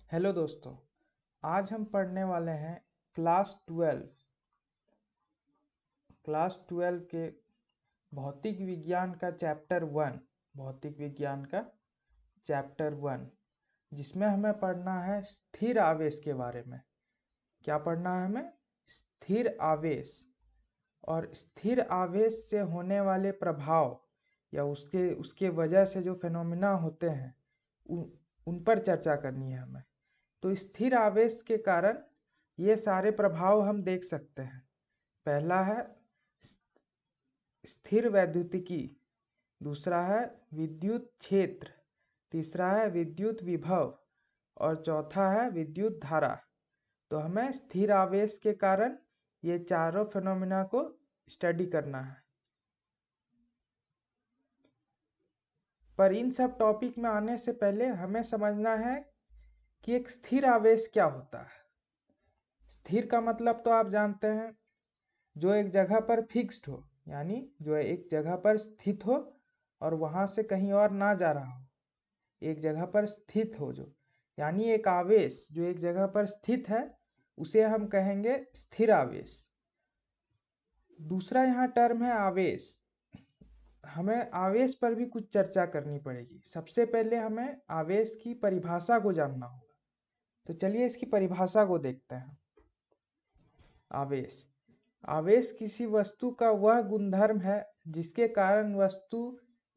Hello दोस्तों, आज हम पढ़ने वाले हैं क्लास 12 के भौतिक विज्ञान का चैप्टर 1 जिसमें हमें पढ़ना है स्थिर आवेश के बारे में। क्या पढ़ना है हमें? स्थिर आवेश और स्थिर आवेश से होने वाले प्रभाव या उसके उसके वजह से जो फेनोमेना होते हैं उन पर चर्चा करनी है हमें। तो स्थिर आवेश के कारण ये सारे प्रभाव हम देख सकते हैं। पहला है स्थिर वैद्युतिकी, दूसरा है विद्युत क्षेत्र, तीसरा है विद्युत विभव और चौथा है विद्युत धारा। तो हमें स्थिर आवेश के कारण ये चारों फेनोमेना को स्टडी करना है। पर इन सब टॉपिक में आने से पहले हमें समझना है कि एक स्थिर आवेश क्या होता है। स्थिर का मतलब तो आप जानते हैं, जो एक जगह पर फिक्स्ड हो, यानी जो एक जगह पर स्थित हो और वहां से कहीं और ना जा रहा हो, एक जगह पर स्थित हो जो, यानी एक आवेश जो एक जगह पर स्थित है उसे हम कहेंगे स्थिर आवेश। दूसरा यहाँ टर्म है आवेश। हमें आवेश पर भी कुछ चर्चा करनी पड़ेगी। सबसे पहले हमें आवेश की परिभाषा को जानना होगा। तो चलिए इसकी परिभाषा को देखते हैं। आवेश आवेश किसी वस्तु का वह गुणधर्म है जिसके कारण वस्तु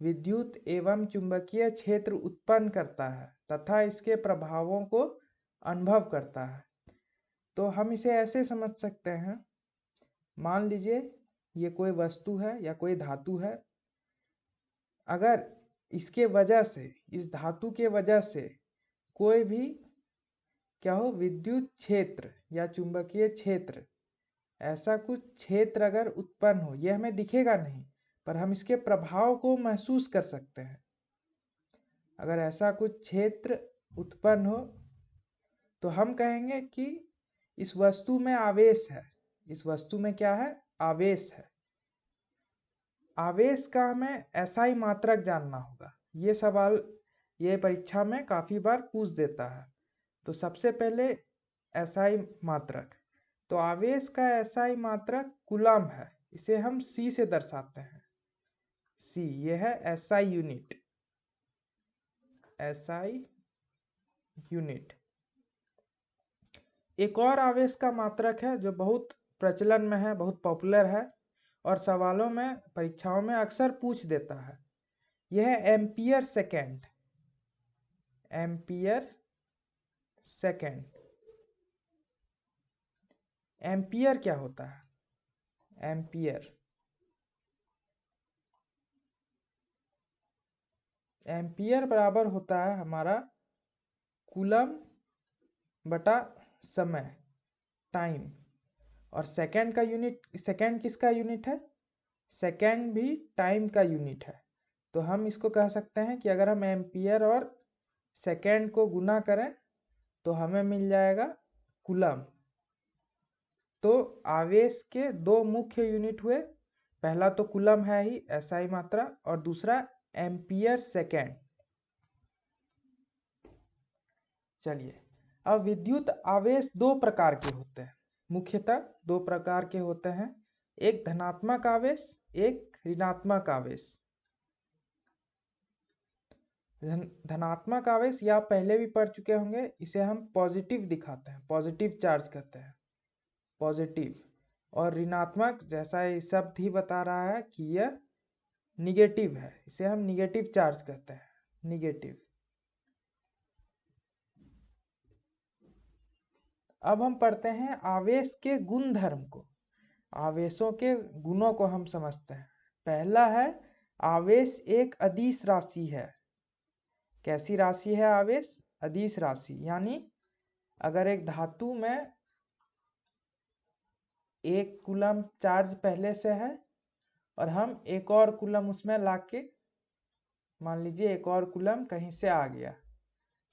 विद्युत एवं चुंबकीय क्षेत्र उत्पन्न करता है तथा इसके प्रभावों को अनुभव करता है। तो हम इसे ऐसे समझ सकते हैं, मान लीजिए ये कोई वस्तु है या कोई धातु है। अगर इसके वजह से, इस धातु के वजह से कोई भी क्या हो, विद्युत क्षेत्र या चुंबकीय क्षेत्र, ऐसा कुछ क्षेत्र अगर उत्पन्न हो, यह हमें दिखेगा नहीं पर हम इसके प्रभाव को महसूस कर सकते हैं। अगर ऐसा कुछ क्षेत्र उत्पन्न हो तो हम कहेंगे कि इस वस्तु में आवेश है। इस वस्तु में क्या है? आवेश है। आवेश का हमें SI मात्रक जानना होगा। ये सवाल ये परीक्षा में काफी बार पूछ देता है। तो सबसे पहले SI मात्रक, तो आवेश का SI मात्रक कूलम है। इसे हम C से दर्शाते हैं। C ये है SI यूनिट। SI unit. एक और आवेश का मात्रक है जो बहुत प्रचलन में है, बहुत पॉपुलर है और सवालों में, परीक्षाओं में अक्सर पूछ देता है। यह है ampere second. Ampere second. Ampere क्या होता है? एम्पियर एम्पियर बराबर होता है हमारा कूलम बटा समय, टाइम। और सेकेंड का यूनिट, सेकेंड किसका यूनिट है? सेकेंड भी टाइम का यूनिट है। तो हम इसको कह सकते हैं कि अगर हम एम्पियर और सेकेंड को गुना करें तो हमें मिल जाएगा कूलम। तो आवेश के दो मुख्य यूनिट हुए, पहला तो कूलम है ही SI मात्रा, और दूसरा एम्पियर सेकेंड। चलिए, अब विद्युत आवेश दो प्रकार के होते हैं, मुख्यतः दो प्रकार के होते हैं। एक धनात्मक आवेश, एक ऋणात्मक आवेश। धनात्मक आवेश या पहले भी पढ़ चुके होंगे, इसे हम पॉजिटिव दिखाते हैं, पॉजिटिव चार्ज करते हैं, पॉजिटिव। और ऋणात्मक, जैसा ये शब्द ही बता रहा है कि यह निगेटिव है, इसे हम निगेटिव चार्ज कहते हैं, निगेटिव। अब हम पढ़ते हैं आवेश के गुण धर्म को, आवेशों के गुणों को हम समझते हैं। पहला है आवेश एक अदिश राशि है। कैसी राशि है आवेश? अदिश राशि। यानी अगर एक धातु में एक कूलम चार्ज पहले से है और हम एक और कूलम उसमें लाके, मान लीजिए एक और कूलम कहीं से आ गया,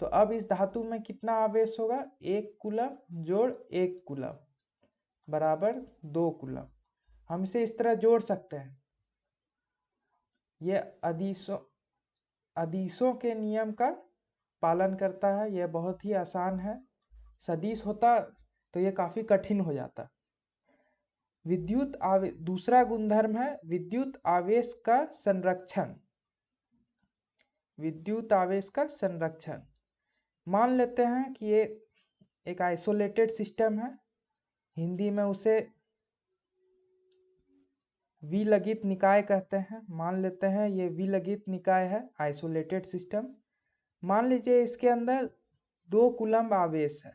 तो अब इस धातु में कितना आवेश होगा? एक कूलम जोड़ एक कूलम बराबर 2 कूलम। हम इसे इस तरह जोड़ सकते हैं। ये अदिशों के नियम का पालन करता है। यह बहुत ही आसान है। सदिश होता तो यह काफी कठिन हो जाता। दूसरा गुणधर्म है विद्युत आवेश का संरक्षण। विद्युत आवेश का संरक्षण। मान लेते हैं कि ये एक आइसोलेटेड सिस्टम है, हिंदी में उसे विलगित निकाय कहते हैं। मान लेते हैं ये विलगित निकाय है, आइसोलेटेड सिस्टम। मान लीजिए इसके अंदर 2 कूलम्ब आवेश है।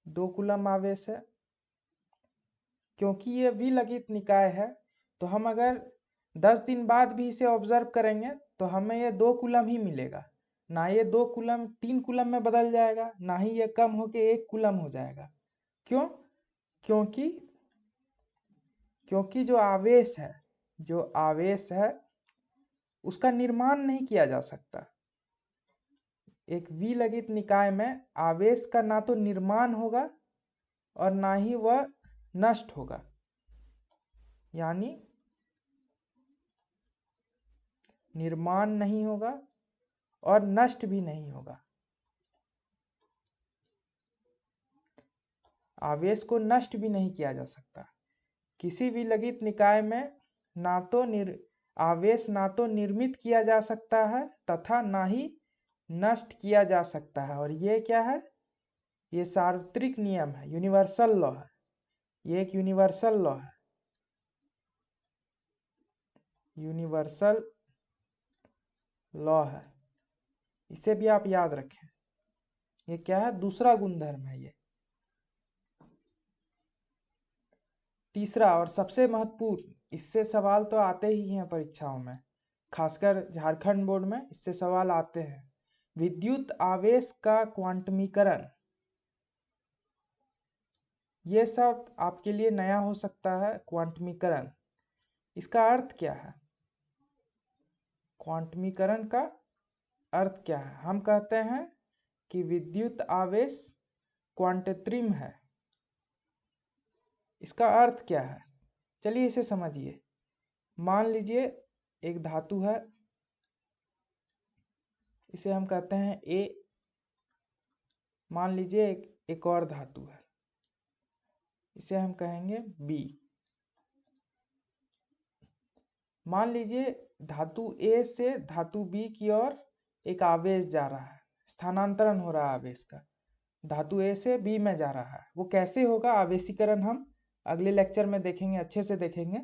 2 कूलम्ब आवेश है। क्योंकि ये विलगित निकाय है तो हम अगर 10 दिन बाद भी इसे ऑब्जर्व करेंगे तो हमें ये 2 कूलम्ब ही मिलेगा। ना ये 2 कूलम्ब 3 कूलम्ब में बदल जाएगा, ना ही ये कम होके 1 कूलम्ब हो जाएगा। क्यों? क्योंकि जो आवेश है उसका निर्माण नहीं किया जा सकता। एक विलगित निकाय में आवेश का ना तो निर्माण होगा और ना ही वह नष्ट होगा, यानी निर्माण नहीं होगा और नष्ट भी नहीं होगा। आवेश को नष्ट भी नहीं किया जा सकता। किसी विलगित निकाय में आवेश ना तो निर्मित किया जा सकता है तथा ना ही नष्ट किया जा सकता है। और ये क्या है? ये सार्वत्रिक नियम है, यूनिवर्सल लॉ है। ये एक यूनिवर्सल लॉ है, यूनिवर्सल लॉ है। इसे भी आप याद रखें। ये क्या है? दूसरा गुणधर्म है ये। तीसरा और सबसे महत्वपूर्ण, इससे सवाल तो आते ही हैं परीक्षाओं में, खासकर झारखंड बोर्ड में इससे सवाल आते हैं। विद्युत आवेश का क्वांटमीकरण। ये सब आपके लिए नया हो सकता है। क्वांटमीकरण, इसका अर्थ क्या है? क्वांटमीकरण का अर्थ क्या है? हम कहते हैं कि विद्युत आवेश क्वांटेत्रिम है। इसका अर्थ क्या है? चलिए इसे समझिए। मान लीजिए एक धातु है, इसे हम कहते हैं ए। मान लीजिए एक और धातु है, इसे हम कहेंगे बी। मान लीजिए धातु ए से धातु बी की ओर एक आवेश जा रहा है, स्थानांतरण हो रहा है आवेश का। धातु ए से बी में जा रहा है। वो कैसे होगा आवेशीकरण हम अगले लेक्चर में देखेंगे, अच्छे से देखेंगे।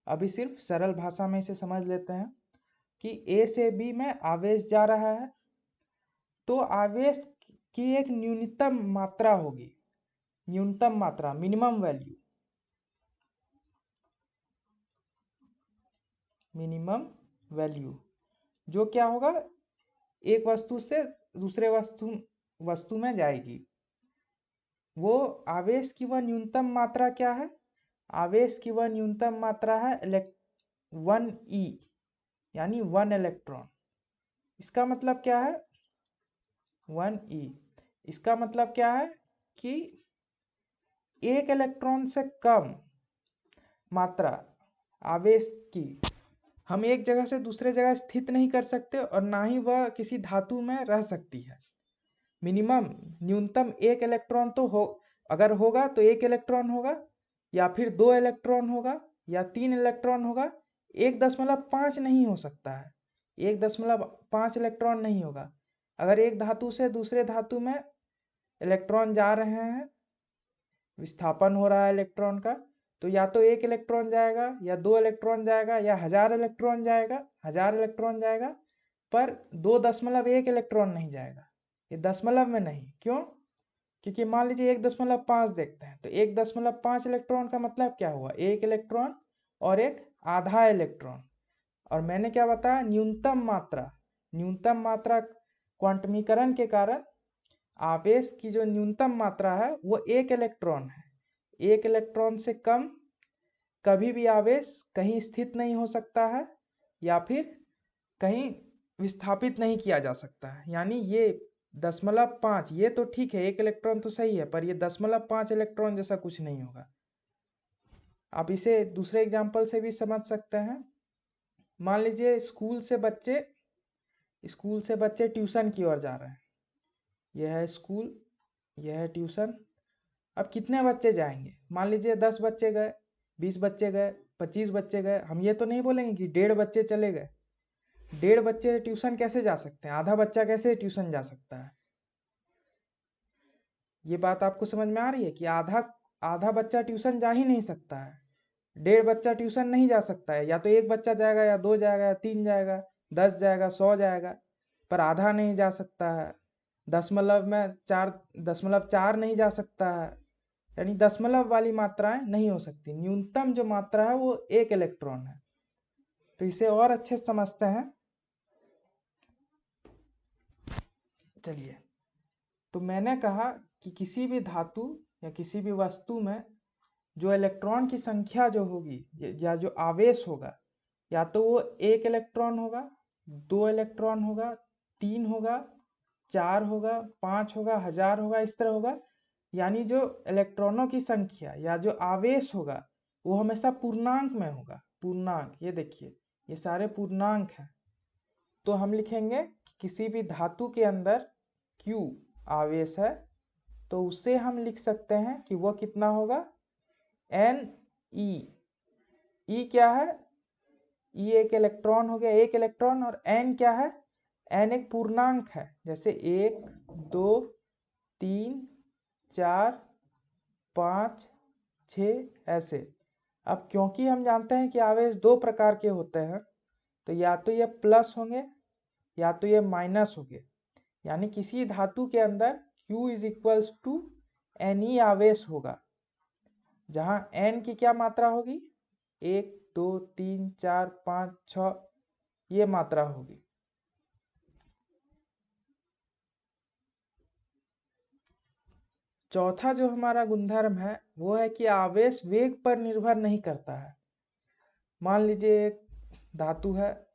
अभी सिर्फ सरल भाषा में इसे समझ लेते हैं कि ए से बी में आवेश जा रहा है तो आवेश की एक न्यूनतम मात्रा होगी। न्यूनतम मात्रा, मिनिमम वैल्यू। मिनिमम वैल्यू जो क्या होगा, एक वस्तु से दूसरे वस्तु में जाएगी। वो आवेश की वह न्यूनतम मात्रा क्या है? आवेश की वह न्यूनतम मात्रा है 1e, यानी 1 इलेक्ट्रॉन। इसका मतलब क्या है? 1e, इसका मतलब क्या है कि 1 इलेक्ट्रॉन से कम मात्रा आवेश की हम एक जगह से दूसरे जगह स्थित नहीं कर सकते और ना ही वह किसी धातु में रह सकती है। मिनिमम, न्यूनतम 1 इलेक्ट्रॉन तो अगर होगा तो 1 इलेक्ट्रॉन होगा, या फिर 2 इलेक्ट्रॉन होगा, या 3 इलेक्ट्रॉन होगा। 1.5 नहीं हो सकता है। 1.5 इलेक्ट्रॉन नहीं होगा। अगर एक धातु से दूसरे धातु में इलेक्ट्रॉन जा रहे हैं, विस्थापन हो रहा है इलेक्ट्रॉन का, तो या तो 1 इलेक्ट्रॉन जाएगा, या 2 इलेक्ट्रॉन जाएगा, या 1000 इलेक्ट्रॉन जाएगा। 1000 इलेक्ट्रॉन जाएगा, पर 2.1 इलेक्ट्रॉन नहीं जाएगा। ये दशमलव में नहीं। क्यों? क्योंकि मान लीजिए 1.5 देखते हैं तो 1.5 इलेक्ट्रॉन का मतलब क्या हुआ? 1 इलेक्ट्रॉन और एक आधा इलेक्ट्रॉन। और मैंने क्या बताया? न्यूनतम मात्रा। न्यूनतम मात्रा क्वांटमीकरण के कारण आवेश की जो न्यूनतम मात्रा है वो 1 इलेक्ट्रॉन है। 1 इलेक्ट्रॉन से कम कभी भी आवेश कहीं स्थित नहीं हो सकता है, या फिर कहीं विस्थापित नहीं किया जा सकता है। यानी ये 0.5, ये तो ठीक है, 1 इलेक्ट्रॉन तो सही है, पर ये 0.5 इलेक्ट्रॉन जैसा कुछ नहीं होगा। आप इसे दूसरे एग्जाम्पल से भी समझ सकते हैं। मान लीजिए स्कूल से बच्चे ट्यूशन की ओर जा रहे हैं। यह है स्कूल, यह है ट्यूशन। अब कितने बच्चे जाएंगे? मान लीजिए 10 बच्चे गए, 20 बच्चे गए, 25 बच्चे गए। हम ये तो नहीं बोलेंगे कि 1.5 बच्चे चले गए। 1.5 बच्चे ट्यूशन कैसे जा सकते हैं? आधा बच्चा कैसे ट्यूशन जा सकता है? ये बात आपको समझ में आ रही है कि आधा आधा बच्चा ट्यूशन जा ही नहीं सकता है। 1.5 बच्चा ट्यूशन नहीं जा सकता है। या तो एक बच्चा जाएगा, या 2 जाएगा, या 3 जाएगा, 10 जाएगा, 100 जाएगा, पर आधा नहीं जा सकता है। 4 नहीं जा सकता है। यानी दशमलव वाली मात्राएं नहीं हो सकती। न्यूनतम जो मात्रा है वो 1 इलेक्ट्रॉन है। तो इसे और अच्छे से समझते हैं। चलिए, तो मैंने कहा कि किसी भी धातु या किसी भी वस्तु में जो इलेक्ट्रॉन की संख्या जो होगी या जो आवेश होगा, या तो वो 1 इलेक्ट्रॉन होगा, 2 इलेक्ट्रॉन होगा, 3 होगा, 4 होगा, 5 होगा, 1000 होगा, इस तरह होगा। यानी जो इलेक्ट्रॉनों की संख्या या जो आवेश होगा वो हमेशा पूर्णांक में होगा। पूर्णांक, ये देखिए, ये सारे पूर्णांक हैं। तो हम लिखेंगे कि किसी भी धातु के अंदर Q आवेश है, तो उसे हम लिख सकते हैं कि वो कितना होगा? Ne। E क्या है? E एक इलेक्ट्रॉन हो गया, 1 इलेक्ट्रॉन। और N क्या है? N एक पूर्णांक है, जैसे 1, 2, 3, 4, 5, 6 ऐसे। अब क्योंकि हम जानते हैं कि आवेश 2 प्रकार के होते हैं, तो या तो ये प्लस होंगे या तो ये माइनस होंगे। यानी किसी धातु के अंदर Q is equals to Ne आवेश होगा, जहां N की क्या मात्रा होगी? 1, 2, 3, 4, 5, 6 ये मात्रा होगी। चौथा जो हमारा गुणधर्म है वो है कि आवेश वेग पर निर्भर नहीं करता है। मान लीजिए एक धातु है,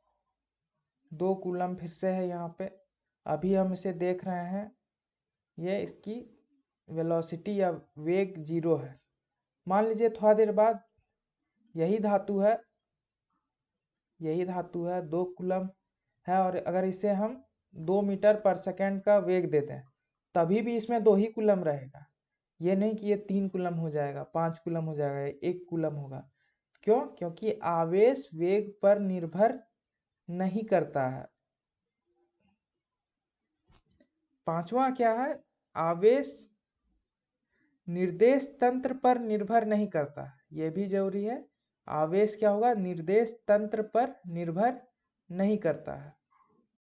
2 कूलम फिर से है यहाँ पे। अभी हम इसे देख रहे हैं, ये इसकी वेलोसिटी या वेग 0 है। मान लीजिए थोड़ा देर बाद यही धातु है, 2 कूलम है, और अगर इसे हम 2 मीटर पर सेकेंड का वेग देते हैं, तभी भी इसमें 2 ही कूलम रहेगा। ये नहीं कि ये 3 कूलम हो जाएगा, 5 कूलम हो जाएगा, 1 कूलम होगा। क्यों? क्योंकि आवेश वेग पर निर्भर नहीं करता है। पांचवा क्या है? आवेश निर्देश तंत्र पर निर्भर नहीं करता। यह भी जरूरी है। आवेश क्या होगा? निर्देश तंत्र पर निर्भर नहीं करता है।